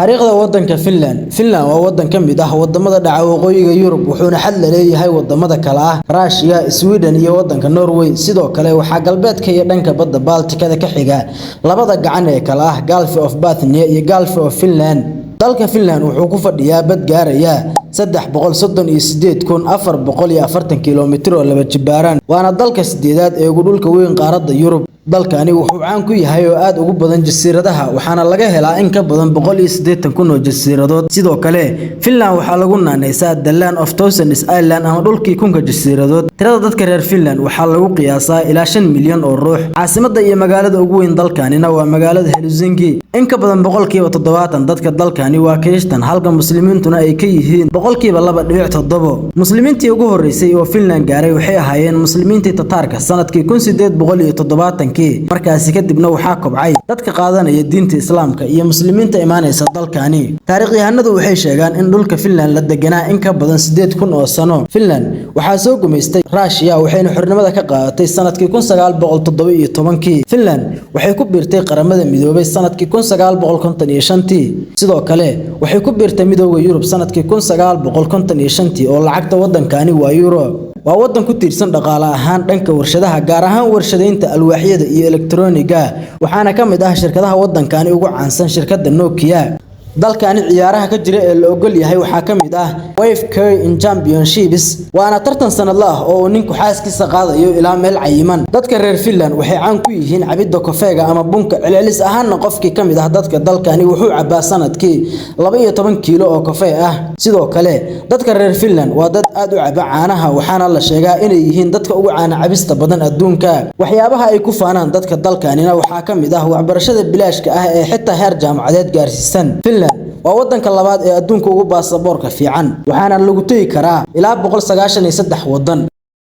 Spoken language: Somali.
taariikhda wadanka Finland waa wadan ka mid ah wadamada dhaca waqooyiga Yurub wuxuuna xad la leeyahay wadamada kale ah Russia, Sweden iyo wadanka Norway sidoo kale waxa galbeedka iyo dhanka badda Baltic-da ka xiga labada gacan ee kale ah Gulf of Bothnia iyo Gulf of Finland. dalka Finland wuxuu ku fadhiyaa bad gaaraya 338,440 kiiloomitir oo laba jibaaran waana dalka sideedaad ee ugu dhulka weyn qaaradda Yurub. dalkani wuxuu caan ku yahay oo aad ugu badan jasiiradaha waxaana laga helaa in ka badan 180 oo jasiiradood. sidoo kale Finland waxa lagu naanaysaa The Land of Thousands Island ama dhulkii kunka jasiiradood. tirada dadka reer Finland waxa lagu qiyaasaa ilaa 5 milyan oo ruux. caasimadda iyo magaalada ugu weyn dalkanina waa magaalada Helsinki. in ka badan 70% dadka dalkani waa Kirishtaan halka muslimiintuna ay ka yihiin 2.7%. muslimiintii ugu horeysay oo Finland gaaray waxay ahaayeen muslimiintii Tataarka sanadkii 1870 markaasi kadibna waxaa kobcay dadka qaadanaya diinta Islaamka iyo muslimiinta imaanaysa dalkani. taariikhyahanadu waxay sheegaan in dhulka Finland la deganaa in ka badan 8,000 oo sano. Finland waxaa soo gumaystay Russia waxayna xornimada ka qaadatay sanadkii 1917. Finland waxay ku biirtay qaramada midoobay sanadkii 1955. sidoo kale waxay ku biirtay midowga Yurub sanadkii 1955 oo lacagta wadankani waa euro. waa wadan ku tiirsan dhaqaale ahaan dhanka warshadaha gaar ahaan warshadaynta alwaaxyada iyo elektarooniga waxaana ka mid ah shirkadaha wadankani ugu caansan shirkadda Nokia. dalkani ciyaaraha ka jira ee la ogol yahay waxa ka mid ah Wave Curling Championships waana tartan sanadle ah oo ninku xaaskiisa qaadayo ilaa meel cayiman. dadka reer Finland waxay caan ku yihiin cabidda kafeega ama bunka celcelis ahaan qofkii ka mid ah dadka dalkani wuxuu cabaa sanadkii 12 kiilo oo kafee ah. sidoo kale dadka reer Finland waa dad aad u caba caanaha waxaana la sheegaa inay yihiin dadka ugu caana cabista badan adduunka. waxyaabaha ay ku faanaan dadka dalkanina waxa ka mid ah waxbarashada bilaashka ah ee xitaa heer jaamacadeed gaarsiisan. waa wadanka labaad ee adduunka ugu baasaboorka fiican waxaana lagu tagi karaa ilaa 193 wadan.